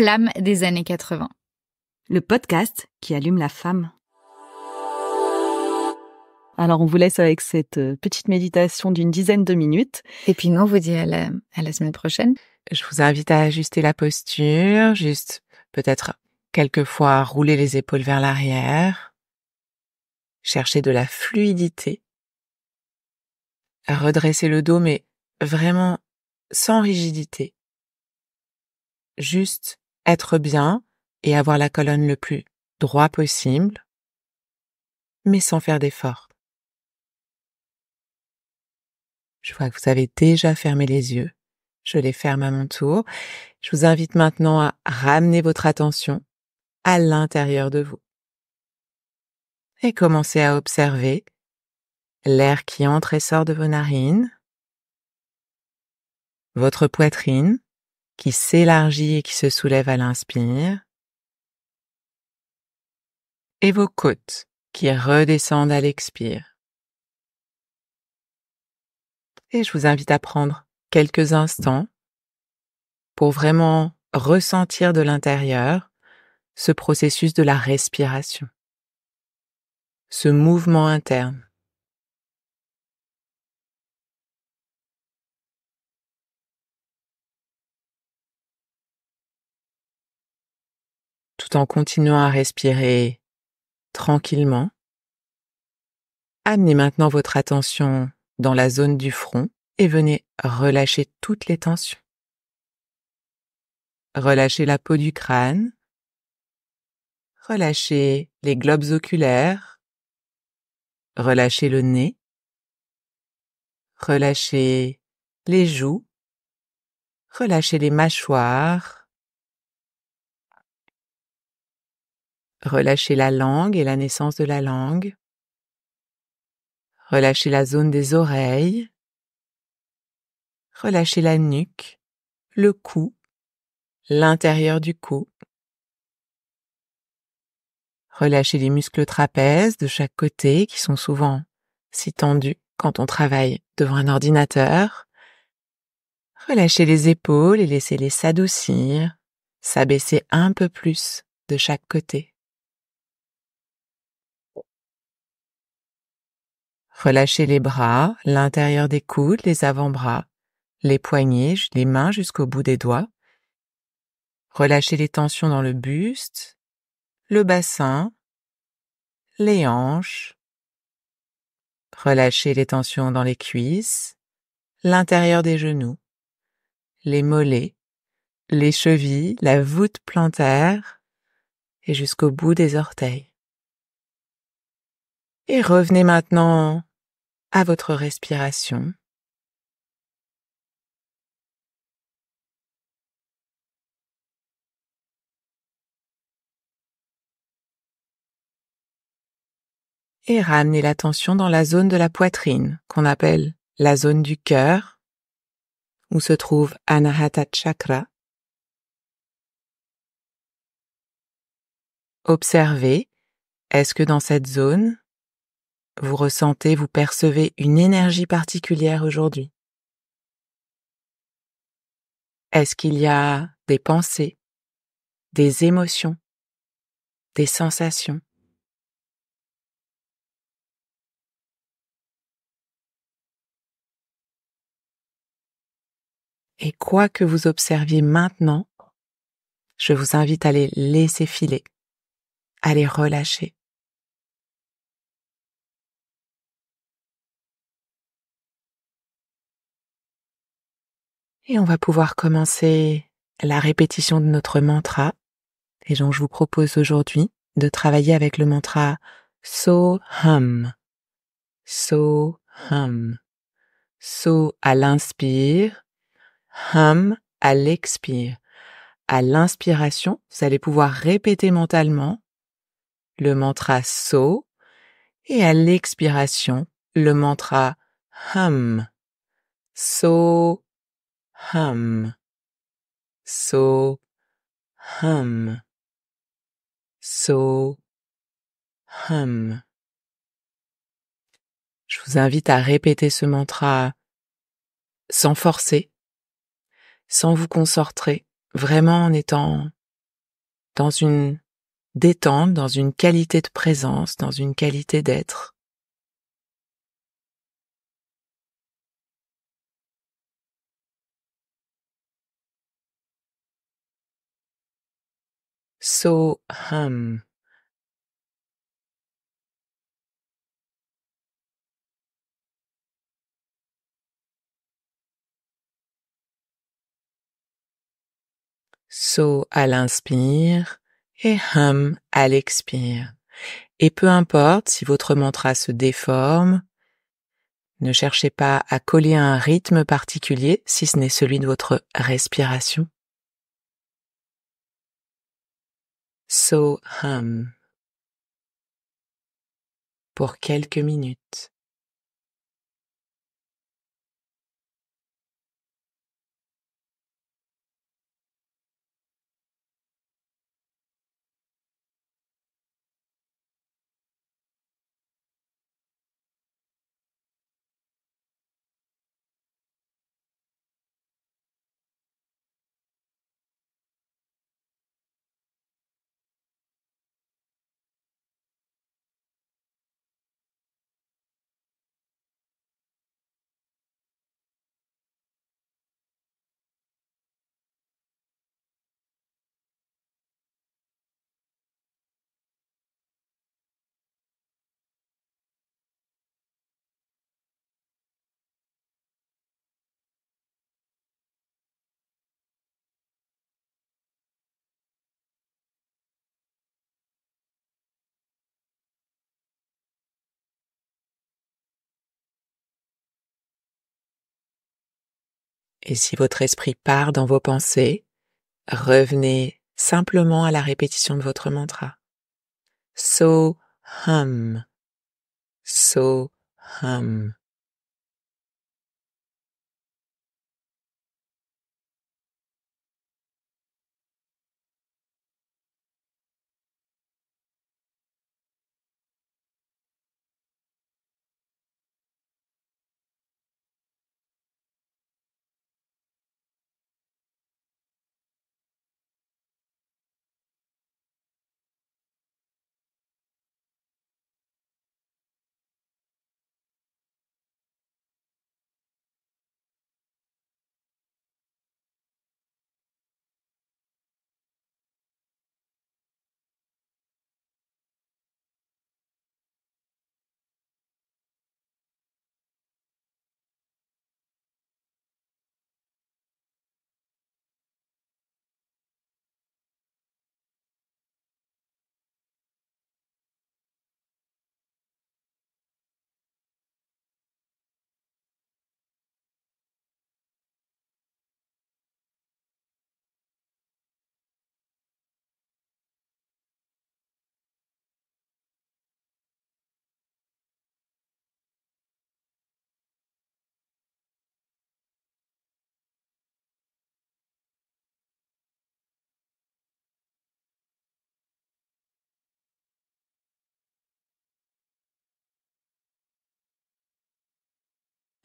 flamme des années 80. Le podcast qui allume la femme. Alors, on vous laisse avec cette petite méditation d'une dizaine de minutes. Et puis nous, on vous dit à la semaine prochaine. Je vous invite à ajuster la posture, juste peut-être quelquefois rouler les épaules vers l'arrière, chercher de la fluidité, redresser le dos, mais vraiment sans rigidité. Juste être bien et avoir la colonne le plus droit possible, mais sans faire d'effort. Je vois que vous avez déjà fermé les yeux. Je les ferme à mon tour. Je vous invite maintenant à ramener votre attention à l'intérieur de vous. Et commencez à observer l'air qui entre et sort de vos narines, votre poitrine qui s'élargit et qui se soulève à l'inspire, et vos côtes qui redescendent à l'expire. Et je vous invite à prendre quelques instants pour vraiment ressentir de l'intérieur ce processus de la respiration, ce mouvement interne. Tout en continuant à respirer tranquillement, amenez maintenant votre attention dans la zone du front et venez relâcher toutes les tensions. Relâchez la peau du crâne, relâchez les globes oculaires, relâchez le nez, relâchez les joues, relâchez les mâchoires, relâchez la langue et la naissance de la langue, relâchez la zone des oreilles, relâchez la nuque, le cou, l'intérieur du cou. Relâchez les muscles trapèzes de chaque côté qui sont souvent si tendus quand on travaille devant un ordinateur. Relâchez les épaules et laissez-les s'adoucir, s'abaisser un peu plus de chaque côté. Relâchez les bras, l'intérieur des coudes, les avant-bras, les poignets, les mains jusqu'au bout des doigts. Relâchez les tensions dans le buste, le bassin, les hanches. Relâchez les tensions dans les cuisses, l'intérieur des genoux, les mollets, les chevilles, la voûte plantaire et jusqu'au bout des orteils. Et revenez maintenant à votre respiration. Et ramenez l'attention dans la zone de la poitrine, qu'on appelle la zone du cœur, où se trouve Anahata Chakra. Observez, est-ce que dans cette zone, vous ressentez, vous percevez une énergie particulière aujourd'hui? Est-ce qu'il y a des pensées, des émotions, des sensations? Et quoi que vous observiez maintenant, je vous invite à les laisser filer, à les relâcher. Et on va pouvoir commencer la répétition de notre mantra. Et donc je vous propose aujourd'hui de travailler avec le mantra So-Hum. So-Hum. So à l'inspire, hum à l'expire. À l'inspiration, vous allez pouvoir répéter mentalement le mantra So et à l'expiration, le mantra hum. So, hum. So, hum. So, hum. Je vous invite à répéter ce mantra sans forcer, sans vous concentrer, vraiment en étant dans une détente, dans une qualité de présence, dans une qualité d'être. So hum. So à l'inspire et hum à l'expire. Et peu importe si votre mantra se déforme, ne cherchez pas à coller un rythme particulier si ce n'est celui de votre respiration. So hum. Pour quelques minutes. Et si votre esprit part dans vos pensées, revenez simplement à la répétition de votre mantra. So hum. So hum.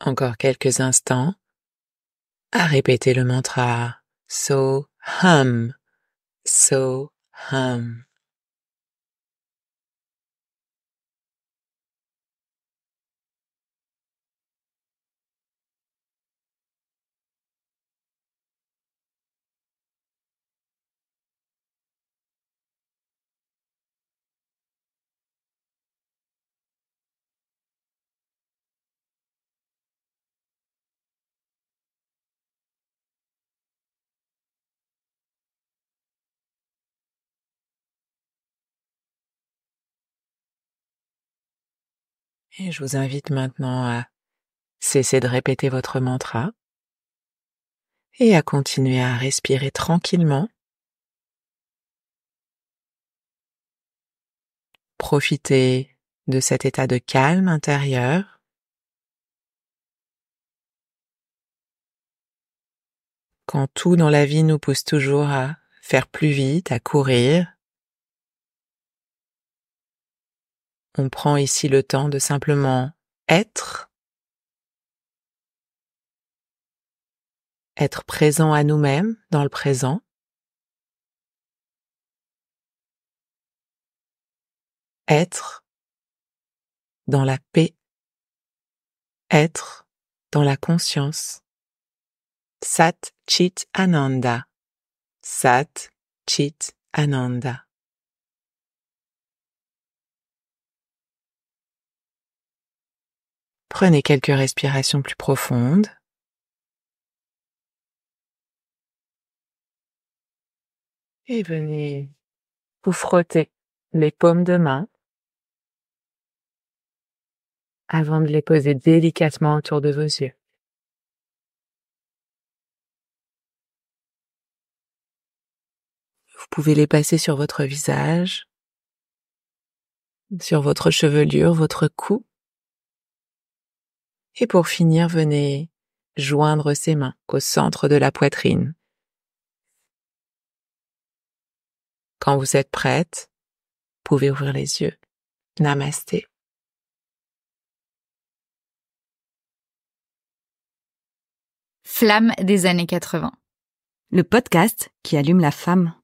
Encore quelques instants à répéter le mantra So hum. So hum. Et je vous invite maintenant à cesser de répéter votre mantra et à continuer à respirer tranquillement. Profitez de cet état de calme intérieur. Quand tout dans la vie nous pousse toujours à faire plus vite, à courir, on prend ici le temps de simplement être présent à nous-mêmes dans le présent. être dans la paix, être dans la conscience. Sat Chit Ananda. Sat Chit Ananda. Prenez quelques respirations plus profondes. Et venez vous frotter les paumes de main avant de les poser délicatement autour de vos yeux. Vous pouvez les passer sur votre visage, sur votre chevelure, votre cou. Et pour finir, venez joindre ces mains au centre de la poitrine. Quand vous êtes prête, vous pouvez ouvrir les yeux. Namasté. Flamme des années 80. Le podcast qui allume la femme.